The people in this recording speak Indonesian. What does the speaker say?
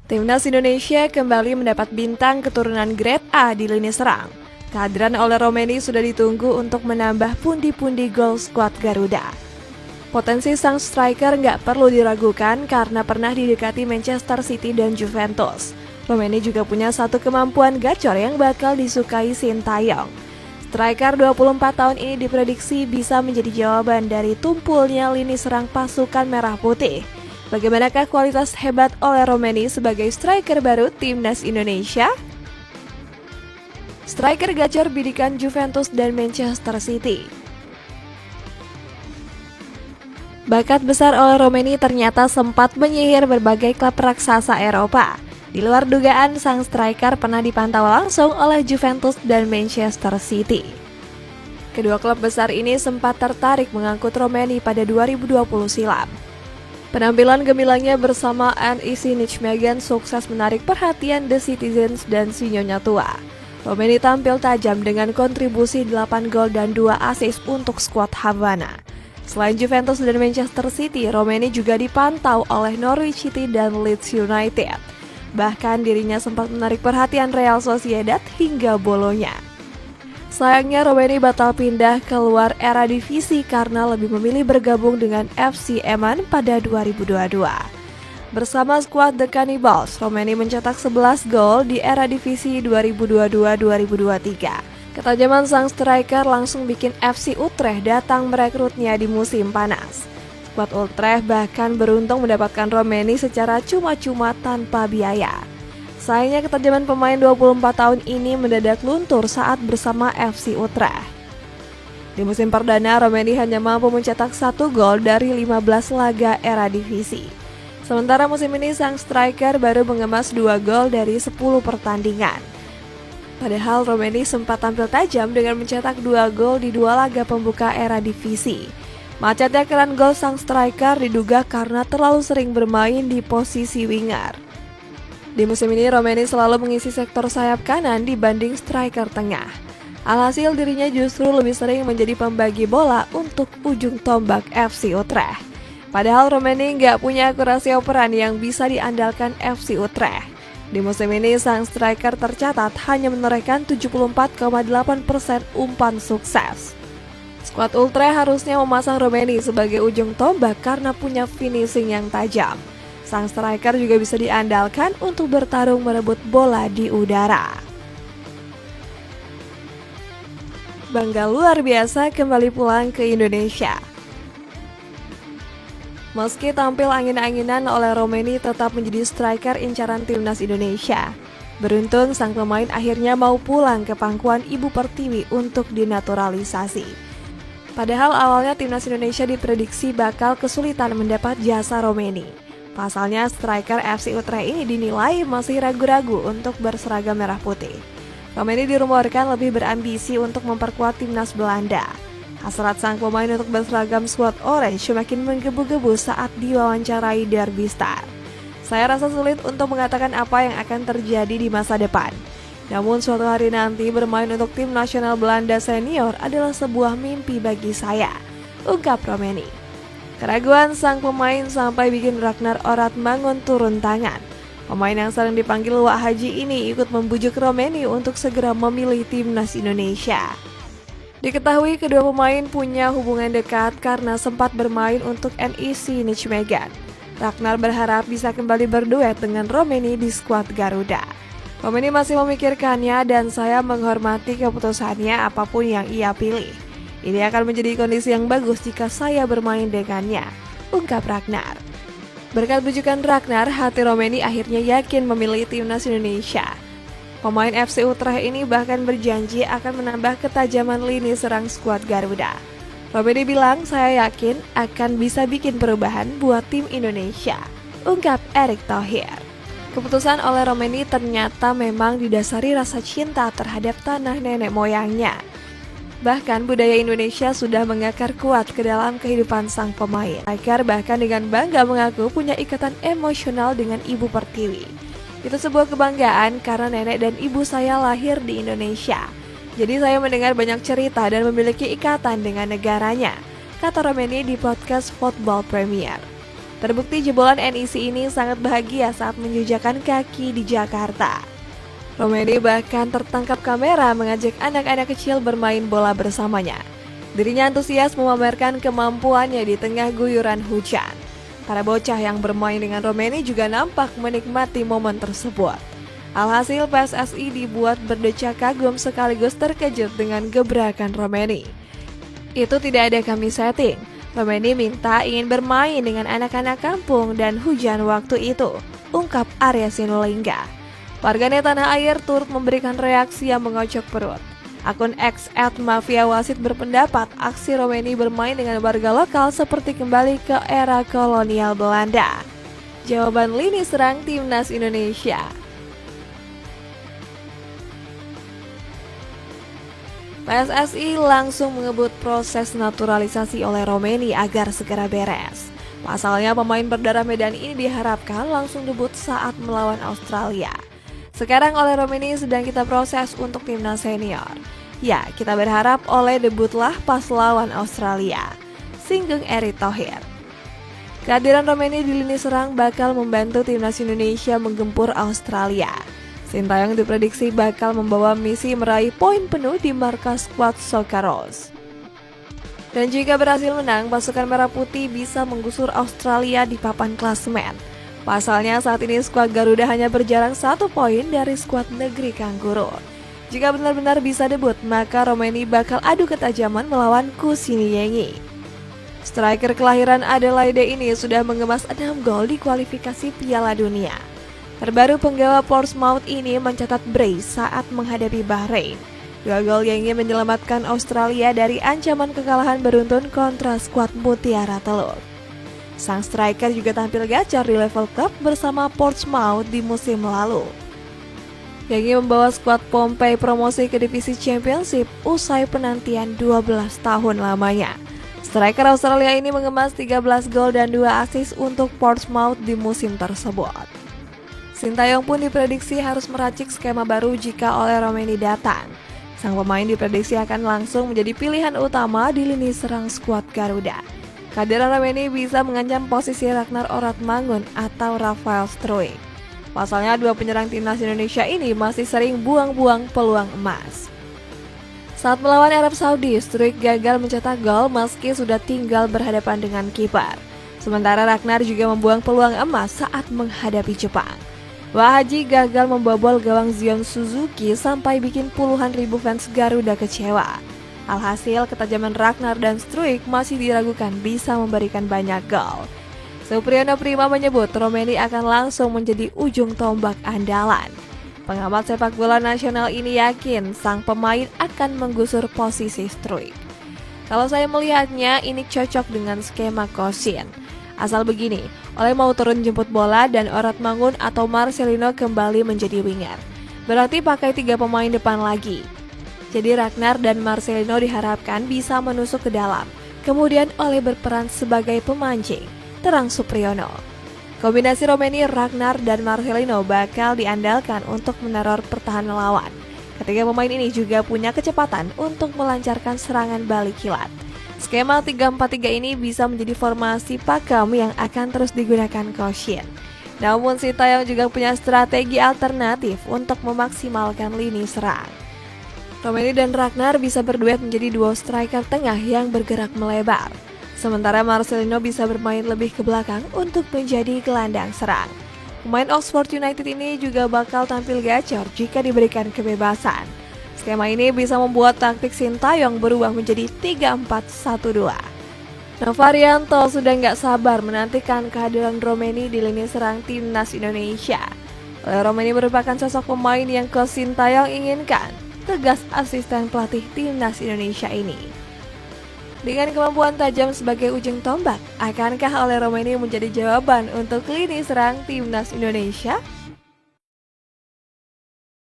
Timnas Indonesia kembali mendapat bintang keturunan grade A di lini serang. Kehadiran oleh Romeni sudah ditunggu untuk menambah pundi-pundi gol skuad Garuda. Potensi sang striker nggak perlu diragukan karena pernah didekati Manchester City dan Juventus. Romeni juga punya satu kemampuan gacor yang bakal disukai Sintayong. Striker 24 tahun ini diprediksi bisa menjadi jawaban dari tumpulnya lini serang pasukan merah putih. Bagaimanakah kualitas hebat oleh Romeni sebagai striker baru Timnas Indonesia? Striker gacor bidikan Juventus dan Manchester City. Bakat besar oleh Romeni ternyata sempat menyihir berbagai klub raksasa Eropa. Di luar dugaan, sang striker pernah dipantau langsung oleh Juventus dan Manchester City. Kedua klub besar ini sempat tertarik mengangkut Romeni pada 2020 silam. Penampilan gemilangnya bersama NEC Nijmegen sukses menarik perhatian The Citizens dan si Nyonya Tua. Romeni tampil tajam dengan kontribusi 8 gol dan 2 assist untuk skuad Havana. Selain Juventus dan Manchester City, Romeni juga dipantau oleh Norwich City dan Leeds United. Bahkan dirinya sempat menarik perhatian Real Sociedad hingga Bolonya. Sayangnya Romeni batal pindah keluar era divisi karena lebih memilih bergabung dengan FC Emmen pada 2022. Bersama skuad The Cannibals, Romeni mencetak 11 gol di era divisi 2022-2023. Ketajaman sang striker langsung bikin FC Utrecht datang merekrutnya di musim panas. Skuad Utrecht bahkan beruntung mendapatkan Romeni secara cuma-cuma tanpa biaya. Sayangnya ketajaman pemain 24 tahun ini mendadak luntur saat bersama FC Utrecht. Di musim perdana, Romeni hanya mampu mencetak 1 gol dari 15 laga era divisi. Sementara musim ini sang striker baru mengemas 2 gol dari 10 pertandingan. Padahal Romeni sempat tampil tajam dengan mencetak 2 gol di 2 laga pembuka era divisi. Macetnya keran gol sang striker diduga karena terlalu sering bermain di posisi winger. Di musim ini Romeni selalu mengisi sektor sayap kanan dibanding striker tengah. Alhasil dirinya justru lebih sering menjadi pembagi bola untuk ujung tombak FC Utrecht. Padahal Romeni nggak punya akurasi operan yang bisa diandalkan FC Utrecht. Di musim ini sang striker tercatat hanya menorehkan 74,8% umpan sukses. Skuad Utrecht harusnya memasang Romeni sebagai ujung tombak karena punya finishing yang tajam. Sang striker juga bisa diandalkan untuk bertarung merebut bola di udara. Bangga luar biasa kembali pulang ke Indonesia. Meski tampil angin-anginan oleh Romeni tetap menjadi striker incaran Timnas Indonesia. Beruntung sang pemain akhirnya mau pulang ke pangkuan Ibu Pertiwi untuk dinaturalisasi. Padahal awalnya Timnas Indonesia diprediksi bakal kesulitan mendapat jasa Romeni. Pasalnya striker FC Utrecht ini dinilai masih ragu-ragu untuk berseragam merah putih. Romeni dirumorkan lebih berambisi untuk memperkuat timnas Belanda. Hasrat sang pemain untuk berseragam skuad Orange semakin menggebu-gebu saat diwawancarai Derby Star. Saya rasa sulit untuk mengatakan apa yang akan terjadi di masa depan. Namun suatu hari nanti bermain untuk tim nasional Belanda senior adalah sebuah mimpi bagi saya, ungkap Romeni. Keraguan sang pemain sampai bikin Ragnar Oratmangun turun tangan. Pemain yang sering dipanggil Wak Haji ini ikut membujuk Romeni untuk segera memilih timnas Indonesia. Diketahui kedua pemain punya hubungan dekat karena sempat bermain untuk NEC Nijmegen. Ragnar berharap bisa kembali berduet dengan Romeni di skuad Garuda. Romeni masih memikirkannya dan saya menghormati keputusannya apapun yang ia pilih. Ini akan menjadi kondisi yang bagus jika saya bermain dengannya, ungkap Ragnar. Berkat bujukan Ragnar, hati Romeni akhirnya yakin memilih timnas Indonesia. Pemain FC Utrecht ini bahkan berjanji akan menambah ketajaman lini serang skuad Garuda. Romeni bilang, saya yakin akan bisa bikin perubahan buat tim Indonesia, ungkap Erick Thohir. Keputusan oleh Romeni ternyata memang didasari rasa cinta terhadap tanah nenek moyangnya. Bahkan budaya Indonesia sudah mengakar kuat ke dalam kehidupan sang pemain. Striker bahkan dengan bangga mengaku punya ikatan emosional dengan Ibu Pertiwi. Itu sebuah kebanggaan karena nenek dan ibu saya lahir di Indonesia. Jadi saya mendengar banyak cerita dan memiliki ikatan dengan negaranya, kata Romeni di podcast Football Premier. Terbukti jebolan NEC ini sangat bahagia saat menjejakkan kaki di Jakarta. Romeni bahkan tertangkap kamera mengajak anak-anak kecil bermain bola bersamanya. Dirinya antusias memamerkan kemampuannya di tengah guyuran hujan. Para bocah yang bermain dengan Romeni juga nampak menikmati momen tersebut. Alhasil PSSI dibuat berdecak kagum sekaligus terkejut dengan gebrakan Romeni. Itu tidak ada kami setting. Romeni minta ingin bermain dengan anak-anak kampung dan hujan waktu itu, ungkap Arya Sinulinga. Warganet tanah air turut memberikan reaksi yang mengocok perut. Akun X @mafiawasit berpendapat aksi Romeni bermain dengan warga lokal seperti kembali ke era kolonial Belanda. Jawaban lini serang Timnas Indonesia. PSSI langsung mengebut proses naturalisasi oleh Romeni agar segera beres. Pasalnya pemain berdarah Medan ini diharapkan langsung debut saat melawan Australia. Sekarang oleh Romeni sedang kita proses untuk timnas senior. Ya, kita berharap oleh debutlah pas lawan Australia, singgung Erick Thohir. Kehadiran Romeni di lini serang bakal membantu timnas Indonesia menggempur Australia. Sintayong diprediksi bakal membawa misi meraih poin penuh di markas skuad Socceroos. Dan jika berhasil menang, pasukan Merah Putih bisa menggusur Australia di papan klasemen. Pasalnya saat ini skuad Garuda hanya berjarak 1 poin dari skuad negeri Kangguru. Jika benar-benar bisa debut, maka Romeni bakal adu ketajaman melawan Kusiniyengi. Striker kelahiran Adelaide ini sudah mengemas 6 gol di kualifikasi Piala Dunia. Terbaru penggawa Portsmouth ini mencatat brace saat menghadapi Bahrain. 2 gol yang ingin menyelamatkan Australia dari ancaman kekalahan beruntun kontra skuad Mutiara Teluk. Sang striker juga tampil gacor di level klub bersama Portsmouth di musim lalu. Yang ingin membawa skuad Pompey promosi ke divisi Championship usai penantian 12 tahun lamanya. Striker Australia ini mengemas 13 gol dan 2 assist untuk Portsmouth di musim tersebut. Sintayong pun diprediksi harus meracik skema baru jika oleh Romeni datang. Sang pemain diprediksi akan langsung menjadi pilihan utama di lini serang skuad Garuda. Kehadiran Romeni bisa mengancam posisi Ragnar Oratmangun atau Rafael Struijk. Pasalnya 2 penyerang timnas Indonesia ini masih sering buang-buang peluang emas. Saat melawan Arab Saudi, Struijk gagal mencetak gol meski sudah tinggal berhadapan dengan kiper. Sementara Ragnar juga membuang peluang emas saat menghadapi Jepang. Wahaji gagal membobol gawang Zion Suzuki sampai bikin puluhan ribu fans Garuda kecewa. Alhasil ketajaman Ragnar dan Struijk masih diragukan bisa memberikan banyak gol. Supriyono Prima menyebut Romeni akan langsung menjadi ujung tombak andalan. Pengamat sepak bola nasional ini yakin sang pemain akan menggusur posisi Struijk. Kalau saya melihatnya ini cocok dengan skema Kosin. Asal begini, oleh mau turun jemput bola dan Oratmangun atau Marcelino kembali menjadi winger. Berarti pakai 3 pemain depan lagi. Jadi Ragnar dan Marcelino diharapkan bisa menusuk ke dalam. Kemudian oleh berperan sebagai pemancing, terang Supriyono. Kombinasi Romeni, Ragnar, dan Marcelino bakal diandalkan untuk meneror pertahanan lawan. Ketiga pemain ini juga punya kecepatan untuk melancarkan serangan balik kilat. Skema 3-4-3 ini bisa menjadi formasi pakem yang akan terus digunakan Kosin. Namun Sintayong juga punya strategi alternatif untuk memaksimalkan lini serang. Romeni dan Ragnar bisa berduet menjadi duo striker tengah yang bergerak melebar. Sementara Marcelino bisa bermain lebih ke belakang untuk menjadi gelandang serang. Pemain Oxford United ini juga bakal tampil gacor jika diberikan kebebasan. Skema ini bisa membuat taktik Sintayong berubah menjadi 3-4-1-2. Novarianto sudah nggak sabar menantikan kehadiran Romeni di lini serang timnas Indonesia. Romeni merupakan sosok pemain yang Coach Sintayong inginkan, tegas asisten pelatih timnas Indonesia ini. Dengan kemampuan tajam sebagai ujung tombak, akankah oleh Romeni menjadi jawaban untuk lini serang timnas Indonesia?